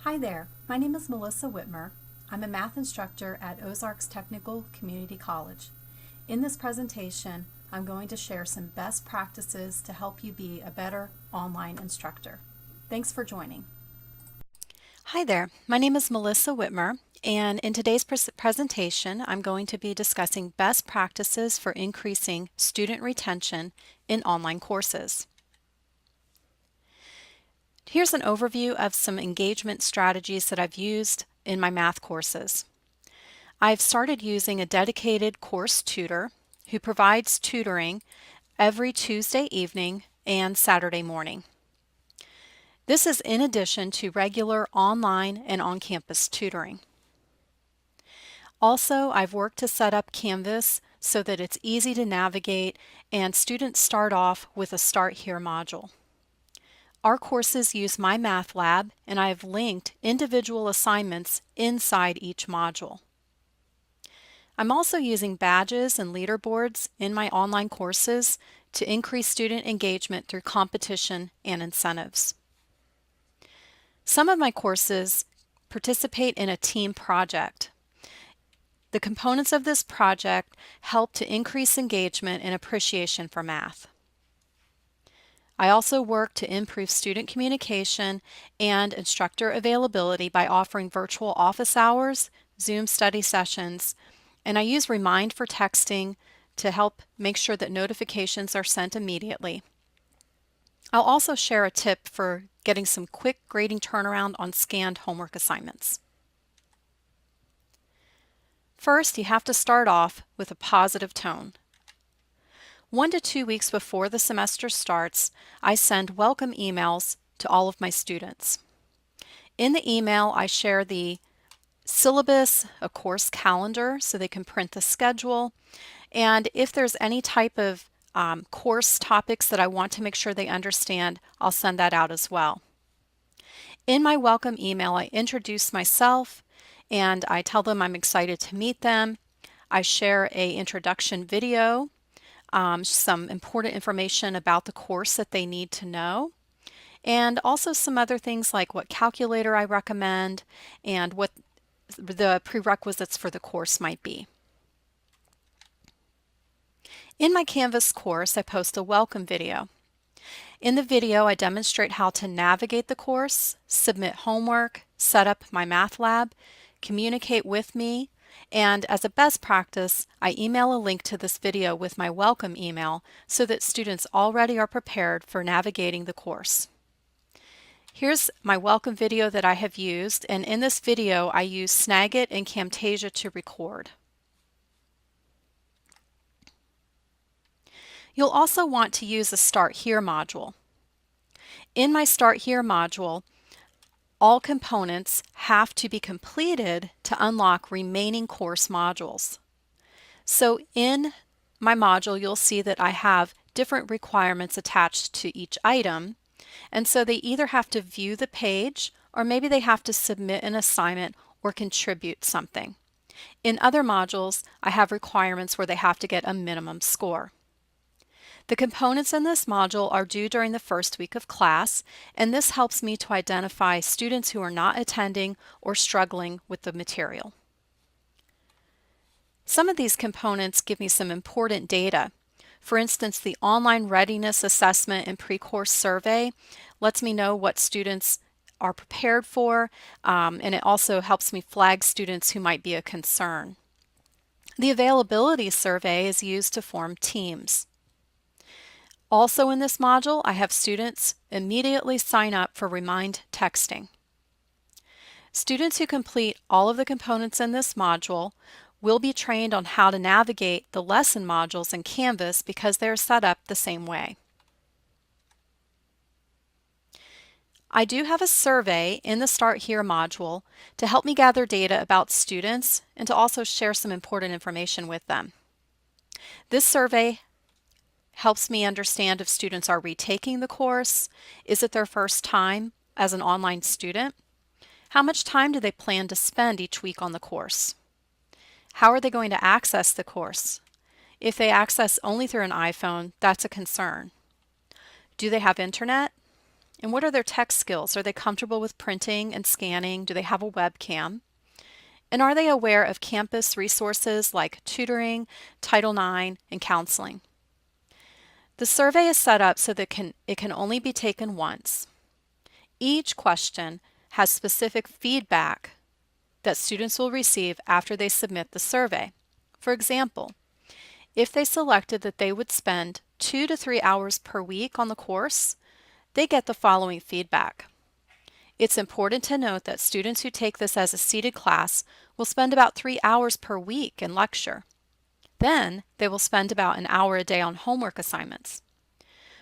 Hi there, my name is Melissa Whitmer. I'm a math instructor at Ozarks Technical Community College. In this presentation, I'm going to share some best practices to help you be a better online instructor. Thanks for joining. Hi there, my name is Melissa Whitmer, and in today's presentation, I'm going to be discussing best practices for increasing student retention in online courses. Here's an overview of some engagement strategies that I've used in my math courses. I've started using a dedicated course tutor who provides tutoring every Tuesday evening and Saturday morning. This is in addition to regular online and on-campus tutoring. Also, I've worked to set up Canvas so that it's easy to navigate and students start off with a Start Here module. Our courses use My Math Lab, and I have linked individual assignments inside each module. I'm also using badges and leaderboards in my online courses to increase student engagement through competition and incentives. Some of my courses participate in a team project. The components of this project help to increase engagement and appreciation for math. I also work to improve student communication and instructor availability by offering virtual office hours, Zoom study sessions, and I use Remind for texting to help make sure that notifications are sent immediately. I'll also share a tip for getting some quick grading turnaround on scanned homework assignments. First, you have to start off with a positive tone. 1 to 2 weeks before the semester starts, I send welcome emails to all of my students. In the email, I share the syllabus, a course calendar, so they can print the schedule, and if there's any type of course topics that I want to make sure they understand, I'll send that out as well. In my welcome email, I introduce myself and I tell them I'm excited to meet them. I share an introduction video, some important information about the course that they need to know, and also some other things like what calculator I recommend and what the prerequisites for the course might be. In my Canvas course, I post a welcome video. In the video, I demonstrate how to navigate the course, submit homework, set up my math lab, communicate with me, and as a best practice, I email a link to this video with my welcome email so that students already are prepared for navigating the course. Here's my welcome video that I have used, and in this video I use Snagit and Camtasia to record. You'll also want to use the Start Here module. In my Start Here module, all components have to be completed to unlock remaining course modules. So in my module, you'll see that I have different requirements attached to each item, and so they either have to view the page or maybe they have to submit an assignment or contribute something. In other modules, I have requirements where they have to get a minimum score. The components in this module are due during the first week of class, and this helps me to identify students who are not attending or struggling with the material. Some of these components give me some important data. For instance, the online readiness assessment and pre-course survey lets me know what students are prepared for, and it also helps me flag students who might be a concern. The availability survey is used to form teams. Also in this module, I have students immediately sign up for Remind texting. Students who complete all of the components in this module will be trained on how to navigate the lesson modules in Canvas because they're set up the same way. I do have a survey in the Start Here module to help me gather data about students and to also share some important information with them. This survey helps me understand if students are retaking the course, is it their first time as an online student, how much time do they plan to spend each week on the course, how are they going to access the course. If they access only through an iPhone, that's a concern. Do they have internet? And what are their tech skills? Are they comfortable with printing and scanning? Do they have a webcam? And are they aware of campus resources like tutoring, Title IX, and counseling? The survey is set up so that it can only be taken once. Each question has specific feedback that students will receive after they submit the survey. For example, if they selected that they would spend 2 to 3 hours per week on the course, they get the following feedback. It's important to note that students who take this as a seated class will spend about 3 hours per week in lecture. Then they will spend about an hour a day on homework assignments.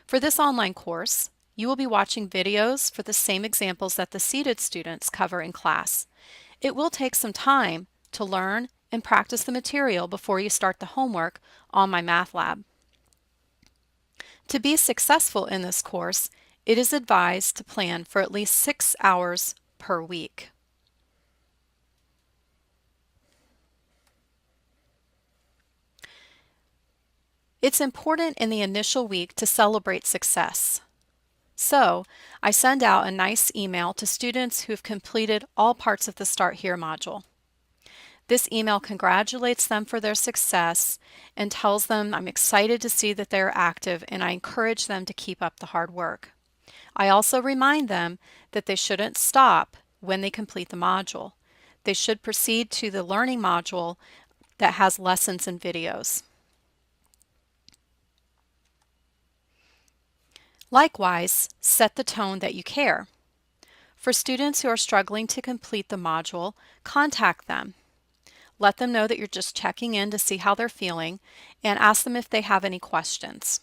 For this online course, you will be watching videos for the same examples that the seated students cover in class. It will take some time to learn and practice the material before you start the homework on my math lab. To be successful in this course, it is advised to plan for at least 6 hours per week. It's important in the initial week to celebrate success. So, I send out a nice email to students who have completed all parts of the Start Here module. This email congratulates them for their success and tells them I'm excited to see that they're active, and I encourage them to keep up the hard work. I also remind them that they shouldn't stop when they complete the module. They should proceed to the learning module that has lessons and videos. Likewise, set the tone that you care. For students who are struggling to complete the module, contact them. Let them know that you're just checking in to see how they're feeling and ask them if they have any questions.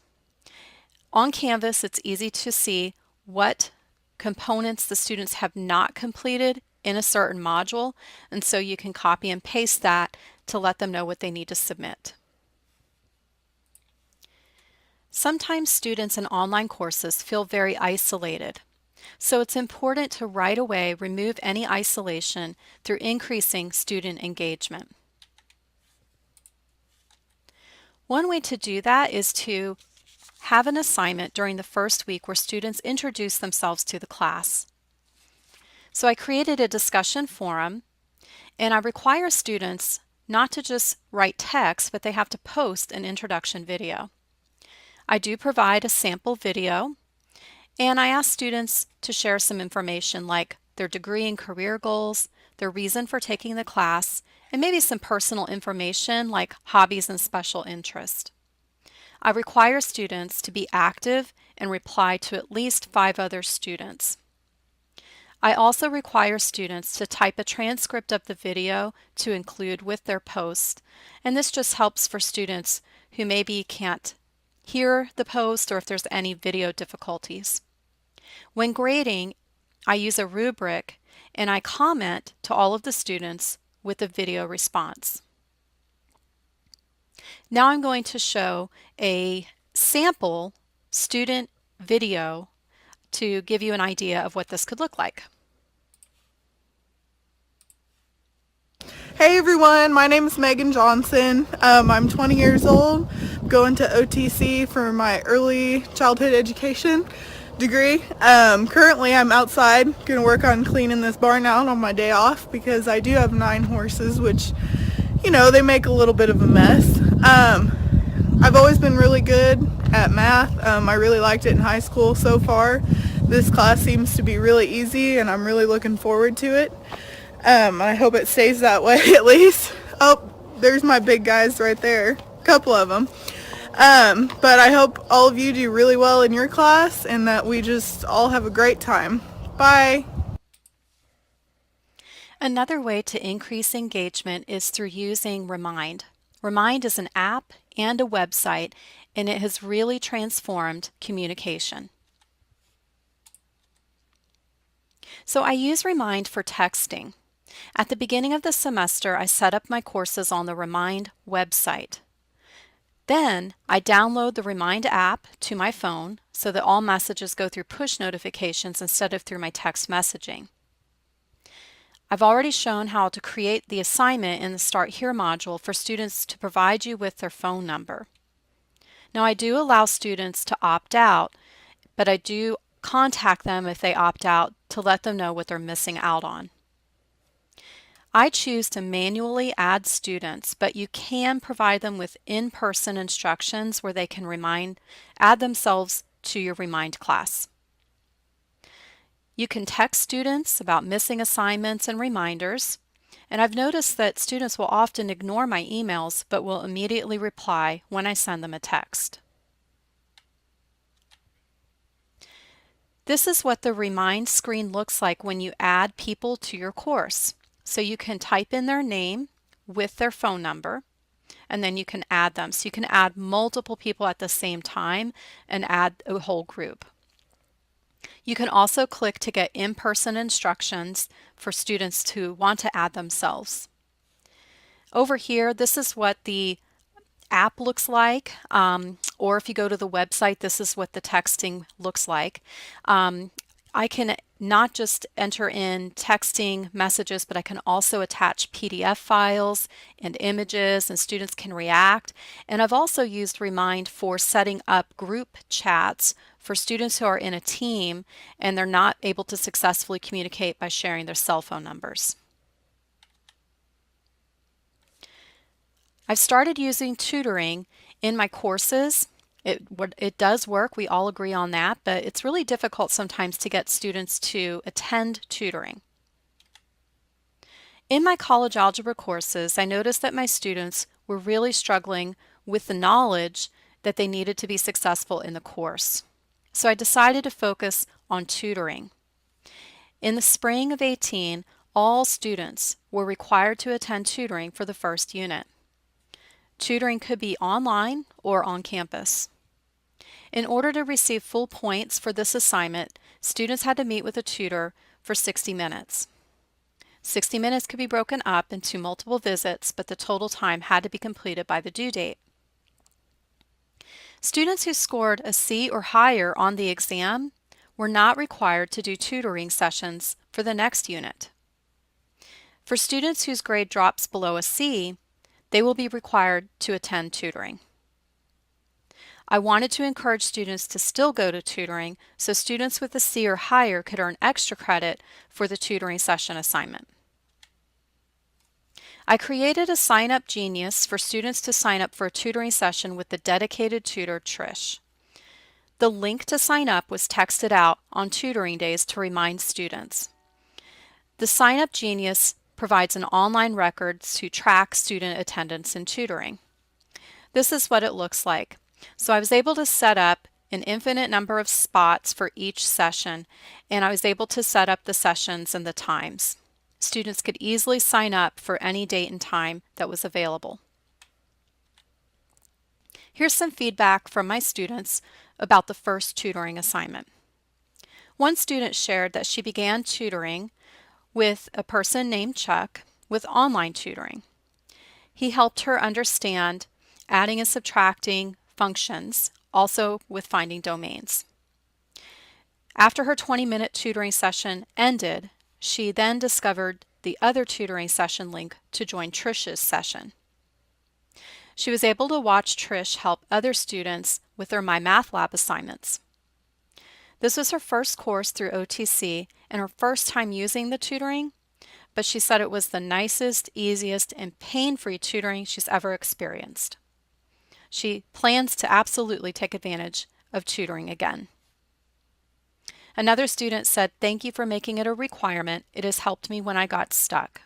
On Canvas, it's easy to see what components the students have not completed in a certain module, and so you can copy and paste that to let them know what they need to submit. Sometimes students in online courses feel very isolated, so it's important to right away remove any isolation through increasing student engagement. One way to do that is to have an assignment during the first week where students introduce themselves to the class. So I created a discussion forum, and I require students not to just write text, but they have to post an introduction video. I do provide a sample video, and I ask students to share some information like their degree and career goals, their reason for taking the class, and maybe some personal information like hobbies and special interest. I require students to be active and reply to at least 5 other students. I also require students to type a transcript of the video to include with their post, and this just helps for students who maybe can't hear the post or if there's any video difficulties. When grading, I use a rubric and I comment to all of the students with a video response. Now I'm going to show a sample student video to give you an idea of what this could look like. Hey everyone, my name is Megan Johnson. I'm 20 years old, going to OTC for my early childhood education degree. Currently I'm outside, going to work on cleaning this barn out on my day off because I do have 9 horses, which, you know, they make a little bit of a mess. I've always been really good at math. I really liked it in high school so far. This class seems to be really easy and I'm really looking forward to it. I hope it stays that way at least. Oh, there's my big guys right there, a couple of them. But I hope all of you do really well in your class and that we just all have a great time. Bye. Another way to increase engagement is through using Remind. Remind is an app and a website, and it has really transformed communication. So I use Remind for texting. At the beginning of the semester, I set up my courses on the Remind website. Then I download the Remind app to my phone so that all messages go through push notifications instead of through my text messaging. I've already shown how to create the assignment in the Start Here module for students to provide you with their phone number. Now I do allow students to opt out, but I do contact them if they opt out to let them know what they're missing out on. I choose to manually add students, but you can provide them with in-person instructions where they can add themselves to your Remind class. You can text students about missing assignments and reminders, and I've noticed that students will often ignore my emails but will immediately reply when I send them a text. This is what the Remind screen looks like when you add people to your course. So you can type in their name with their phone number, and then you can add them. So you can add multiple people at the same time and add a whole group. You can also click to get in-person instructions for students who want to add themselves. Over here, this is what the app looks like, or if you go to the website, this is what the texting looks like. I can not just enter in texting messages, but I can also attach PDF files and images, and students can react. And I've also used Remind for setting up group chats for students who are in a team and they're not able to successfully communicate by sharing their cell phone numbers. I've started using tutoring in my courses. It does work, we all agree on that, but it's really difficult sometimes to get students to attend tutoring. In my college algebra courses, I noticed that my students were really struggling with the knowledge that they needed to be successful in the course. So I decided to focus on tutoring. In the spring of 2018, all students were required to attend tutoring for the first unit. Tutoring could be online or on campus. In order to receive full points for this assignment, students had to meet with a tutor for 60 minutes. 60 minutes could be broken up into multiple visits, but the total time had to be completed by the due date. Students who scored a C or higher on the exam were not required to do tutoring sessions for the next unit. For students whose grade drops below a C, they will be required to attend tutoring. I wanted to encourage students to still go to tutoring so students with a C or higher could earn extra credit for the tutoring session assignment. I created a Sign Up Genius for students to sign up for a tutoring session with the dedicated tutor, Trish. The link to sign up was texted out on tutoring days to remind students. The Sign Up Genius provides an online record to track student attendance in tutoring. This is what it looks like. So I was able to set up an infinite number of spots for each session, and I was able to set up the sessions and the times. Students could easily sign up for any date and time that was available. Here's some feedback from my students about the first tutoring assignment. One student shared that she began tutoring with a person named Chuck with online tutoring. He helped her understand adding and subtracting functions, also with finding domains. After her 20-minute tutoring session ended, she then discovered the other tutoring session link to join Trish's session. She was able to watch Trish help other students with their My Math Lab assignments. This was her first course through OTC and her first time using the tutoring, but she said it was the nicest, easiest, and pain-free tutoring she's ever experienced. She plans to absolutely take advantage of tutoring again. Another student said, "Thank you for making it a requirement. It has helped me when I got stuck."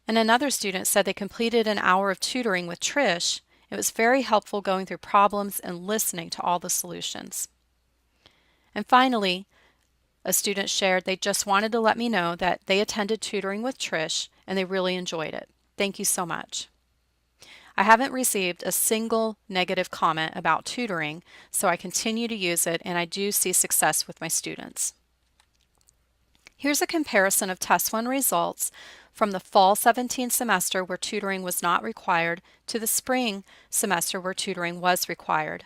And another student said they completed an hour of tutoring with Trish. It was very helpful going through problems and listening to all the solutions. And finally, a student shared they just wanted to let me know that they attended tutoring with Trish and they really enjoyed it. Thank you so much. I haven't received a single negative comment about tutoring, so I continue to use it and I do see success with my students. Here's a comparison of Test 1 results from the fall 17 semester where tutoring was not required to the spring semester where tutoring was required.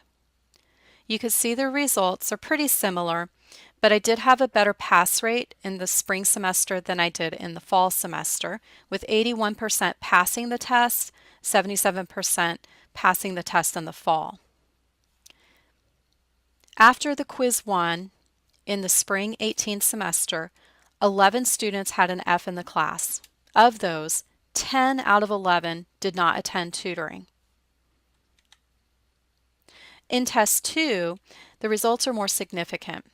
You can see the results are pretty similar, but I did have a better pass rate in the spring semester than I did in the fall semester, with 81% passing the test, 77% passing the test in the fall. After the quiz 1 in the spring 18 semester, 11 students had an F in the class. Of those, 10 out of 11 did not attend tutoring. In Test 2, the results are more significant.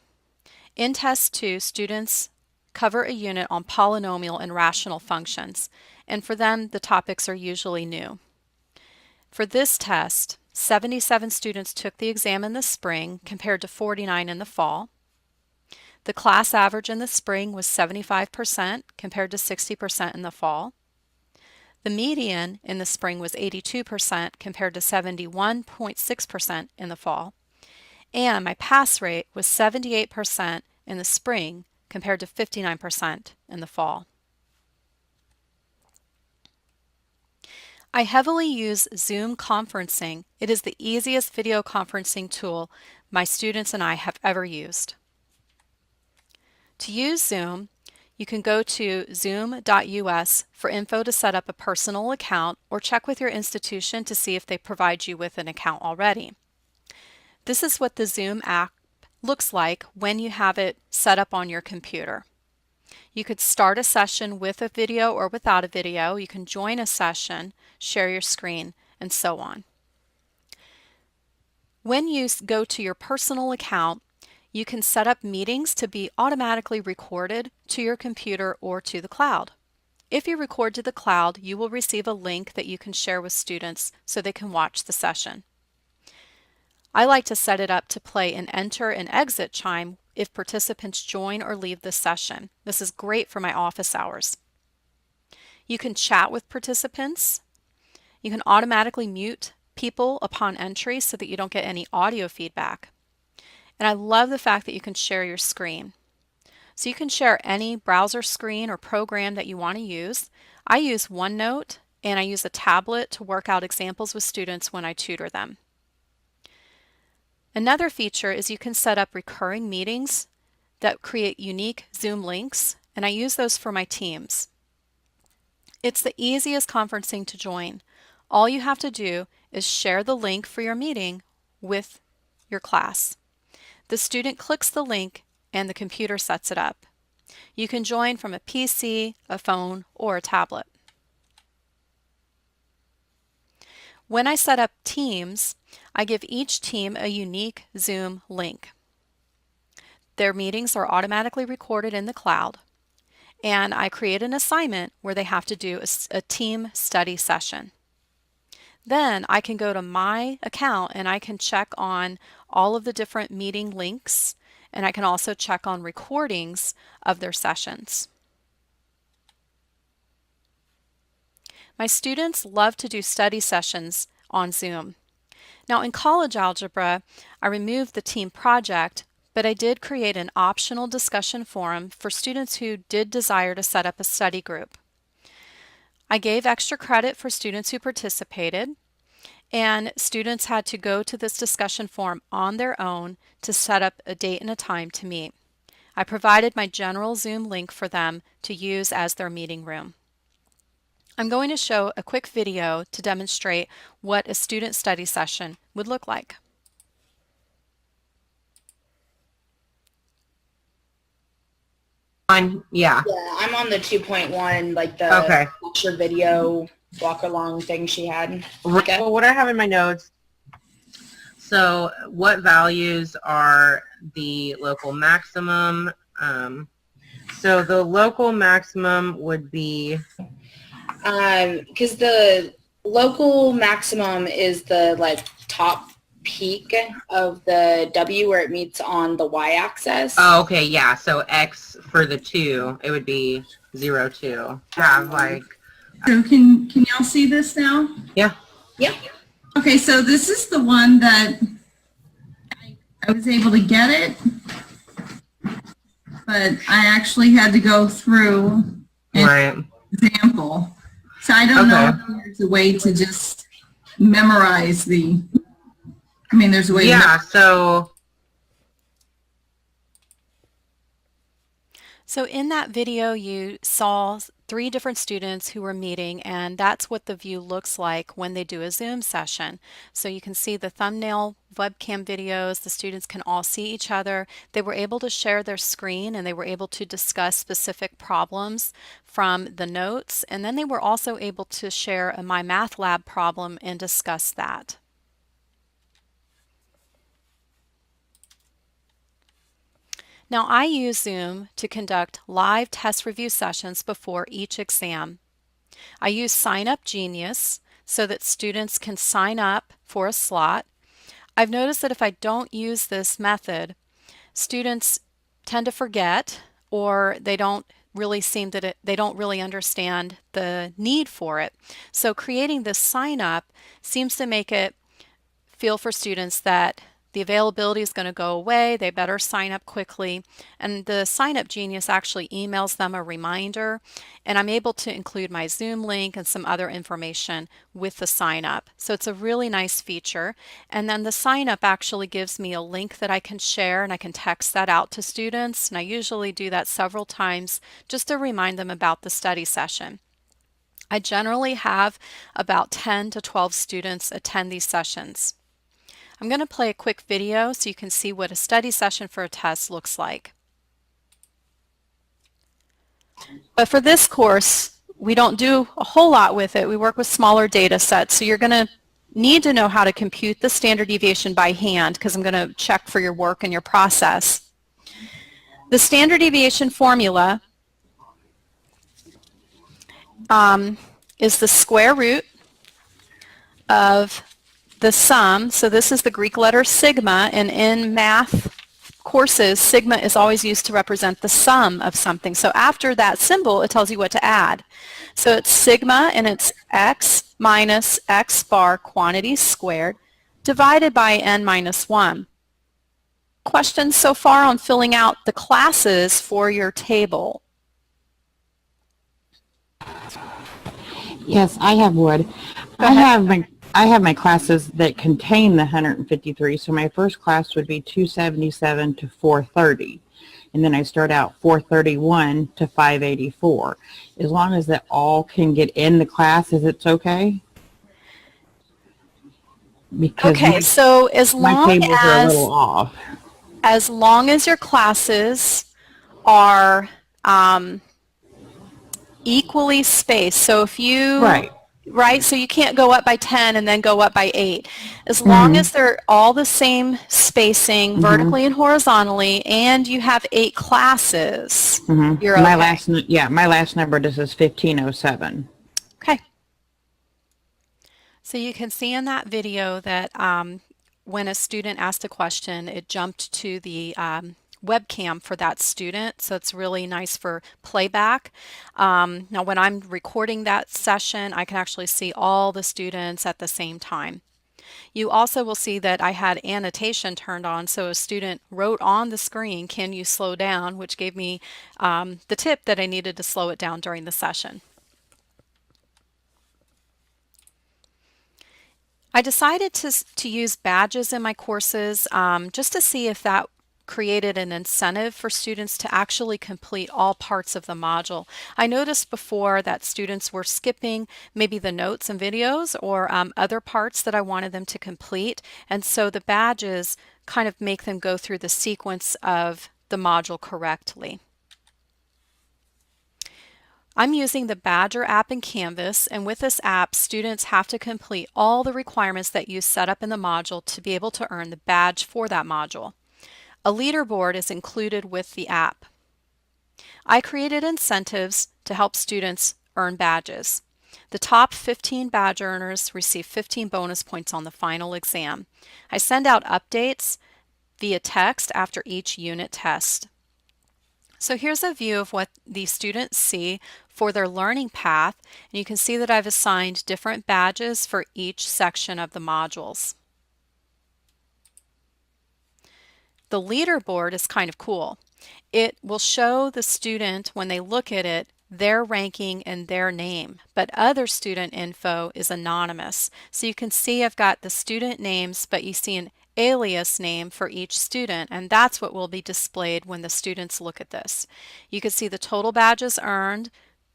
In Test 2, students cover a unit on polynomial and rational functions, and for them, the topics are usually new. For this test, 77 students took the exam in the spring compared to 49 in the fall. The class average in the spring was 75% compared to 60% in the fall. The median in the spring was 82% compared to 71.6% in the fall. And my pass rate was 78% in the spring compared to 59% in the fall. I heavily use Zoom conferencing. It is the easiest video conferencing tool my students and I have ever used. To use Zoom, you can go to zoom.us for info to set up a personal account or check with your institution to see if they provide you with an account already. This is what the Zoom app looks like when you have it set up on your computer. You could start a session with a video or without a video. You can join a session, share your screen, and so on. When you go to your personal account, you can set up meetings to be automatically recorded to your computer or to the cloud. If you record to the cloud, you will receive a link that you can share with students so they can watch the session. I like to set it up to play an enter and exit chime if participants join or leave the session. This is great for my office hours. You can chat with participants. You can automatically mute people upon entry so that you don't get any audio feedback. And I love the fact that you can share your screen. So you can share any browser screen or program that you want to use. I use OneNote and I use a tablet to work out examples with students when I tutor them. Another feature is you can set up recurring meetings that create unique Zoom links, and I use those for my teams. It's the easiest conferencing to join. All you have to do is share the link for your meeting with your class. The student clicks the link and the computer sets it up. You can join from a PC, a phone, or a tablet. When I set up teams, I give each team a unique Zoom link. Their meetings are automatically recorded in the cloud, and I create an assignment where they have to do a team study session. Then I can go to my account and I can check on all of the different meeting links, and I can also check on recordings of their sessions. My students love to do study sessions on Zoom. Now in college algebra, I removed the team project, but I did create an optional discussion forum for students who did desire to set up a study group. I gave extra credit for students who participated, and students had to go to this discussion forum on their own to set up a date and a time to meet. I provided my general Zoom link for them to use as their meeting room. I'm going to show a quick video to demonstrate what a student study session would look like. Yeah, I'm on the 2.1, like the okay. lecture video walk along thing she had. Okay. Well, what I have in my notes, so what values are the local maximum? So the local maximum would be... Because the local maximum is the top peak of the W where it meets on the y-axis. Oh, okay, yeah. So X for the 2, it would be 0, 2. Have So can y'all see this now? Yeah. Yep. Okay, so this is the one that I was able to get it, but I actually had to go through an example. So I don't know if there's a way to just memorize there's a way to So in that video you saw 3 different students who were meeting, and that's what the view looks like when they do a Zoom session. So you can see the thumbnail webcam videos, the students can all see each other. They were able to share their screen and they were able to discuss specific problems from the notes, and then they were also able to share a My Math Lab problem and discuss that. Now I use Zoom to conduct live test review sessions before each exam. I use Sign Up Genius so that students can sign up for a slot. I've noticed that if I don't use this method, students tend to forget, or they don't really understand the need for it. So creating this sign up seems to make it feel for students that the availability is going to go away, they better sign up quickly, and the Sign Up Genius actually emails them a reminder, and I'm able to include my Zoom link and some other information with the sign up. So it's a really nice feature, and then the sign up actually gives me a link that I can share, and I can text that out to students, and I usually do that several times just to remind them about the study session. I generally have about 10 to 12 students attend these sessions. I'm going to play a quick video so you can see what a study session for a test looks like. But for this course, we don't do a whole lot with it. We work with smaller data sets, so you're going to need to know how to compute the standard deviation by hand, because I'm going to check for your work and your process. The standard deviation formula is the square root of the sum. So this is the Greek letter sigma, and in math courses, sigma is always used to represent the sum of something. So after that symbol, it tells you what to add. So it's sigma, and it's x minus x bar quantities squared divided by n minus 1. Questions so far on filling out the classes for your table? Yes, I have wood. I have my classes that contain the 153. So my first class would be 277 to 430. And then I start out 431 to 584. As long as that all can get in the classes, it's okay? Because Okay, so as my long tables are a as little off. as long as your classes are equally spaced. So if you, right, so you can't go up by 10 and then go up by 8. As long as they're all the same spacing, vertically and horizontally, and you have 8 classes, you're okay. My last number, this is 1507. Okay. So you can see in that video that when a student asked a question, it jumped to the webcam for that student, so it's really nice for playback. Now when I'm recording that session, I can actually see all the students at the same time. You also will see that I had annotation turned on, so a student wrote on the screen, "Can you slow down?" which gave me the tip that I needed to slow it down during the session. I decided to use badges in my courses just to see if that created an incentive for students to actually complete all parts of the module. I noticed before that students were skipping maybe the notes and videos or other parts that I wanted them to complete, and so the badges kind of make them go through the sequence of the module correctly. I'm using the Badger app in Canvas, and with this app, students have to complete all the requirements that you set up in the module to be able to earn the badge for that module. A leaderboard is included with the app. I created incentives to help students earn badges. The top 15 badge earners receive 15 bonus points on the final exam. I send out updates via text after each unit test. So here's a view of what the students see for their learning path, and you can see that I've assigned different badges for each section of the modules. The leaderboard is kind of cool. It will show the student, when they look at it, their ranking and their name, but other student info is anonymous. So you can see I've got the student names, but you see an alias name for each student, and that's what will be displayed when the students look at this. You can see the total badges earned.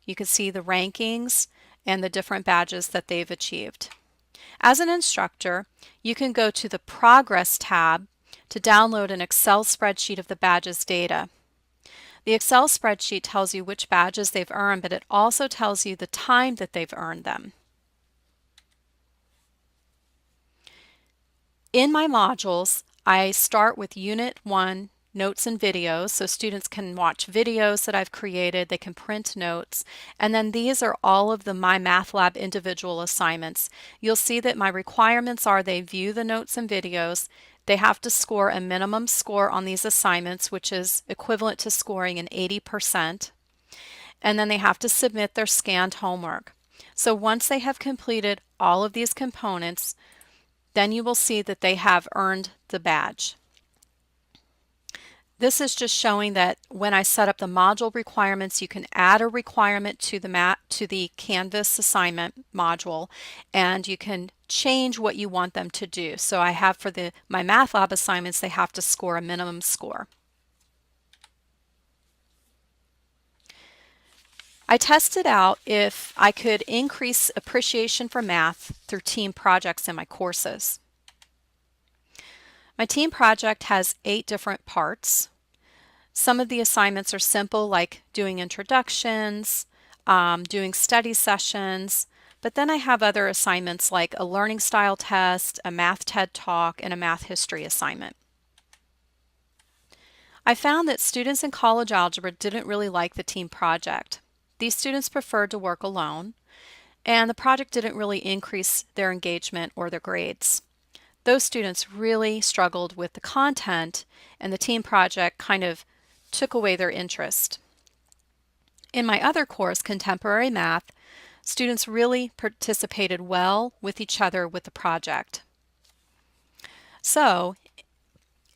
You can see the rankings and the different badges that they've achieved. As an instructor, you can go to the Progress tab to download an Excel spreadsheet of the badges data. The Excel spreadsheet tells you which badges they've earned, but it also tells you the time that they've earned them. In my modules, I start with Unit 1, Notes and Videos, so students can watch videos that I've created, they can print notes, and then these are all of the My Math Lab individual assignments. You'll see that my requirements are they view the notes and videos, they have to score a minimum score on these assignments, which is equivalent to scoring an 80%, and then they have to submit their scanned homework. So once they have completed all of these components, then you will see that they have earned the badge. This is just showing that when I set up the module requirements, you can add a requirement to the Canvas assignment module, and you can change what you want them to do. So I have for my Math Lab assignments, they have to score a minimum score. I tested out if I could increase appreciation for math through team projects in my courses. My team project has 8 different parts. Some of the assignments are simple, like doing introductions, doing study sessions, but then I have other assignments like a learning style test, a math TED Talk, and a math history assignment. I found that students in college algebra didn't really like the team project. These students preferred to work alone, and the project didn't really increase their engagement or their grades. Those students really struggled with the content, and the team project kind of took away their interest. In my other course, Contemporary Math, students really participated well with each other with the project. So,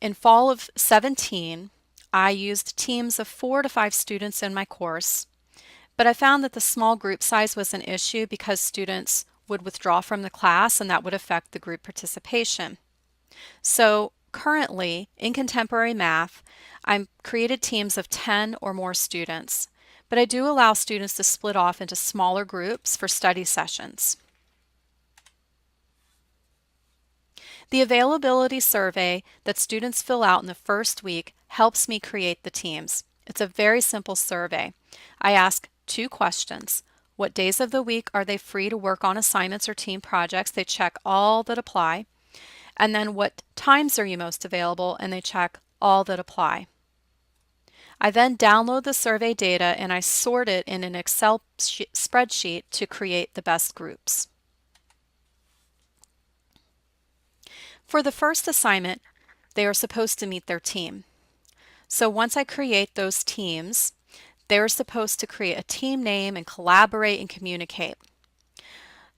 in fall of 17, I used teams of 4 to 5 students in my course. But I found that the small group size was an issue because students would withdraw from the class and that would affect the group participation. So currently in Contemporary Math, I've created teams of 10 or more students, but I do allow students to split off into smaller groups for study sessions. The availability survey that students fill out in the first week helps me create the teams. It's a very simple survey. I ask 2 questions. What days of the week are they free to work on assignments or team projects? They check all that apply. And then what times are you most available? And they check all that apply. I then download the survey data and I sort it in an Excel spreadsheet to create the best groups. For the first assignment, they are supposed to meet their team. So once I create those teams, they're supposed to create a team name and collaborate and communicate.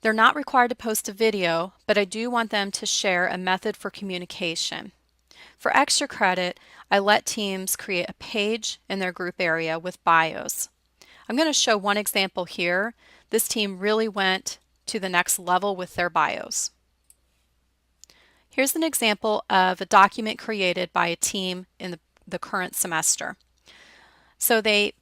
They're not required to post a video, but I do want them to share a method for communication. For extra credit, I let teams create a page in their group area with bios. I'm going to show one example here. This team really went to the next level with their bios. Here's an example of a document created by a team in the current semester. So they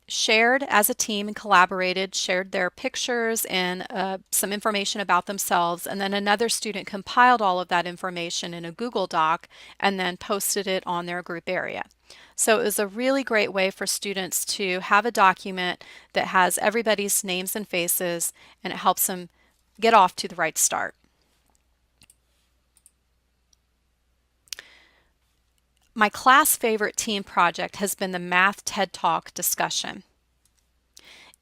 shared as a team and collaborated, shared their pictures and some information about themselves, and then another student compiled all of that information in a Google Doc and then posted it on their group area. So it was a really great way for students to have a document that has everybody's names and faces, and it helps them get off to the right start. My class favorite team project has been the Math TED Talk discussion.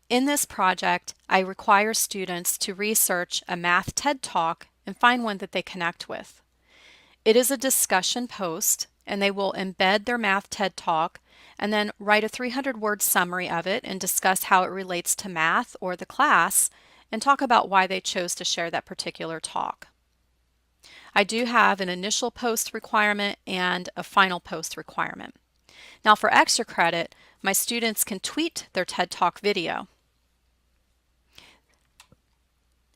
In this project, I require students to research a Math TED Talk and find one that they connect with. It is a discussion post, and they will embed their Math TED Talk and then write a 300-word summary of it and discuss how it relates to math or the class and talk about why they chose to share that particular talk. I do have an initial post requirement and a final post requirement. Now for extra credit, my students can tweet their TED Talk video.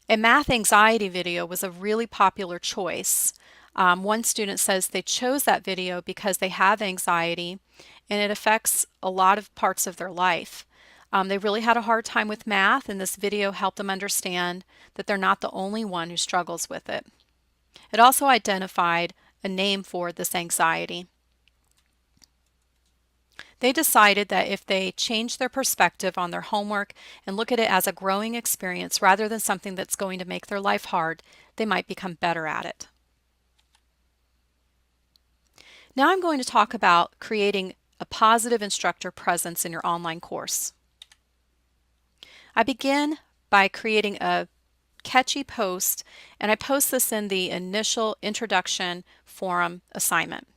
A math anxiety video was a really popular choice. One student says they chose that video because they have anxiety and it affects a lot of parts of their life. They really had a hard time with math, and this video helped them understand that they're not the only one who struggles with it. It also identified a name for this anxiety. They decided that if they change their perspective on their homework and look at it as a growing experience rather than something that's going to make their life hard, they might become better at it. Now I'm going to talk about creating a positive instructor presence in your online course. I begin by creating a catchy post, and I post this in the initial introduction forum assignment.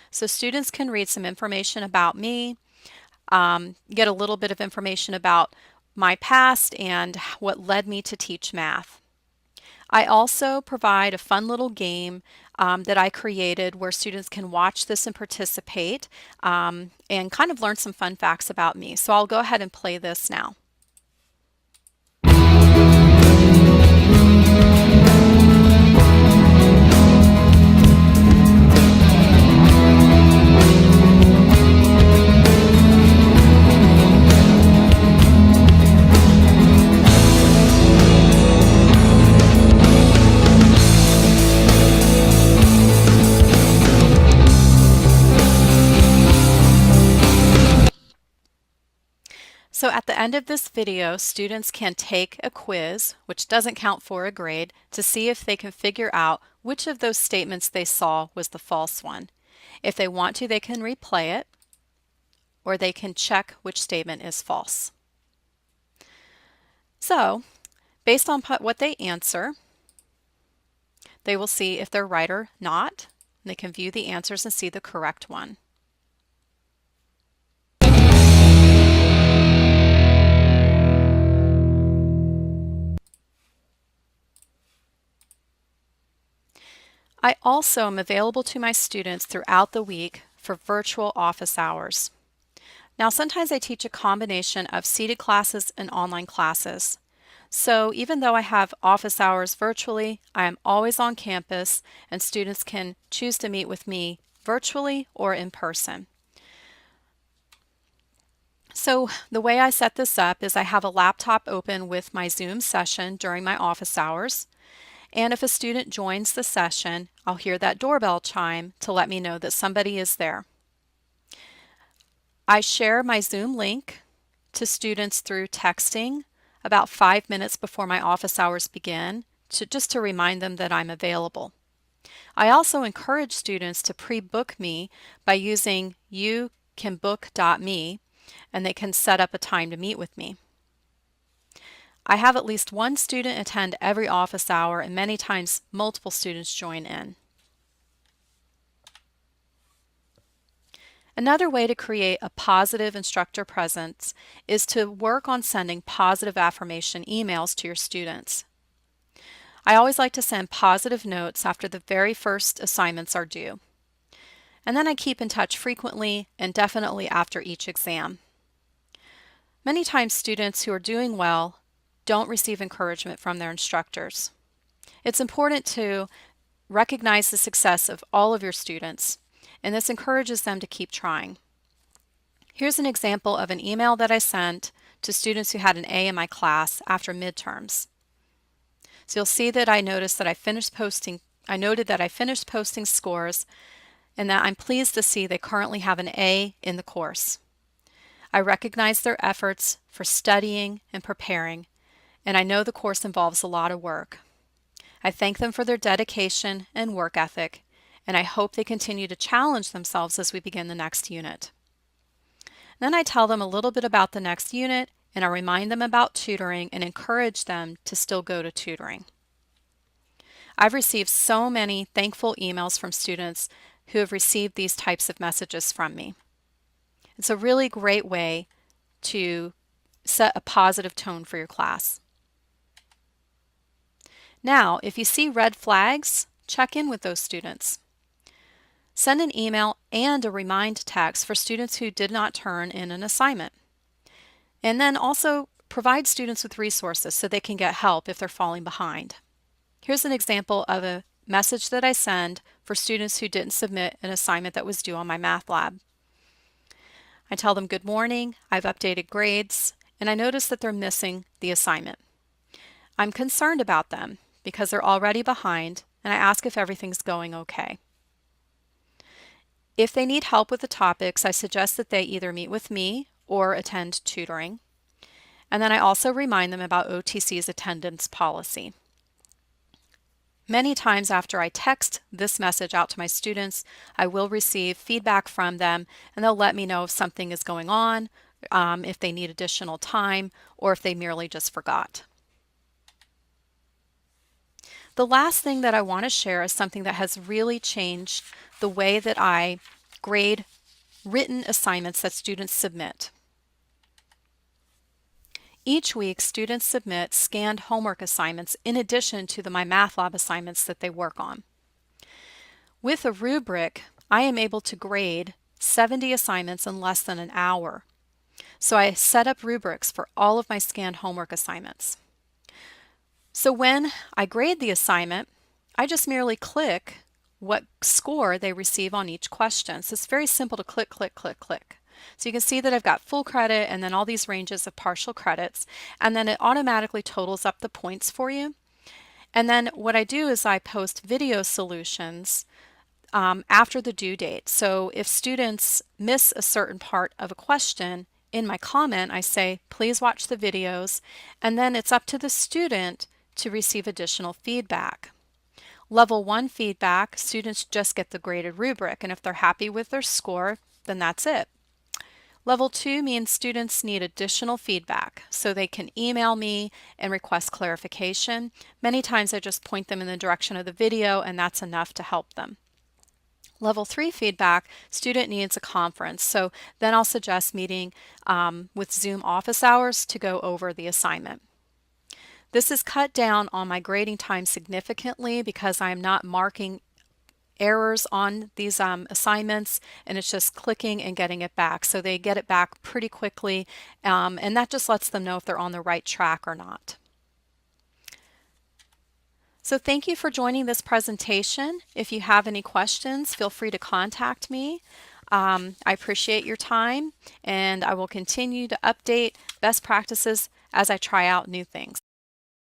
So students can read some information about me, get a little bit of information about my past and what led me to teach math. I also provide a fun little game that I created where students can watch this and participate and kind of learn some fun facts about me. So I'll go ahead and play this now. So at the end of this video, students can take a quiz, which doesn't count for a grade, to see if they can figure out which of those statements they saw was the false one. If they want to, they can replay it, or they can check which statement is false. So, based on what they answer, they will see if they're right or not. They can view the answers and see the correct one. I also am available to my students throughout the week for virtual office hours. Now, sometimes I teach a combination of seated classes and online classes. So even though I have office hours virtually, I am always on campus and students can choose to meet with me virtually or in person. So the way I set this up is I have a laptop open with my Zoom session during my office hours. And if a student joins the session, I'll hear that doorbell chime to let me know that somebody is there. I share my Zoom link to students through texting about 5 minutes before my office hours begin, just to remind them that I'm available. I also encourage students to pre-book me by using youcanbook.me, and they can set up a time to meet with me. I have at least one student attend every office hour, and many times multiple students join in. Another way to create a positive instructor presence is to work on sending positive affirmation emails to your students. I always like to send positive notes after the very first assignments are due. And then I keep in touch frequently and definitely after each exam. Many times students who are doing well don't receive encouragement from their instructors. It's important to recognize the success of all of your students, and this encourages them to keep trying. Here's an example of an email that I sent to students who had an A in my class after midterms. So you'll see that I noted that I finished posting scores, and that I'm pleased to see they currently have an A in the course. I recognize their efforts for studying and preparing, and I know the course involves a lot of work. I thank them for their dedication and work ethic, and I hope they continue to challenge themselves as we begin the next unit. Then I tell them a little bit about the next unit, and I remind them about tutoring and encourage them to still go to tutoring. I've received so many thankful emails from students who have received these types of messages from me. It's a really great way to set a positive tone for your class. Now, if you see red flags, check in with those students. Send an email and a remind text for students who did not turn in an assignment. And then also provide students with resources so they can get help if they're falling behind. Here's an example of a message that I send for students who didn't submit an assignment that was due on my math lab. I tell them, good morning, I've updated grades, and I notice that they're missing the assignment. I'm concerned about them because they're already behind, and I ask if everything's going okay. If they need help with the topics, I suggest that they either meet with me or attend tutoring. And then I also remind them about OTC's attendance policy. Many times after I text this message out to my students, I will receive feedback from them, and they'll let me know if something is going on, if they need additional time, or if they merely just forgot. The last thing that I want to share is something that has really changed the way that I grade written assignments that students submit. Each week, students submit scanned homework assignments in addition to the My Math Lab assignments that they work on. With a rubric, I am able to grade 70 assignments in less than an hour. So I set up rubrics for all of my scanned homework assignments. So when I grade the assignment, I just merely click what score they receive on each question. So it's very simple to click, click, click, click. So you can see that I've got full credit and then all these ranges of partial credits, and then it automatically totals up the points for you. And then what I do is I post video solutions after the due date. So if students miss a certain part of a question, in my comment I say, please watch the videos, and then it's up to the student to receive additional feedback. Level 1 feedback, students just get the graded rubric, and if they're happy with their score, then that's it. Level 2 means students need additional feedback, so they can email me and request clarification. Many times I just point them in the direction of the video, and that's enough to help them. Level 3 feedback, student needs a conference, so then I'll suggest meeting with Zoom office hours to go over the assignment. This has cut down on my grading time significantly because I'm not marking errors on these assignments, and it's just clicking and getting it back. So they get it back pretty quickly, and that just lets them know if they're on the right track or not. So thank you for joining this presentation. If you have any questions, feel free to contact me. I appreciate your time, and I will continue to update best practices as I try out new things.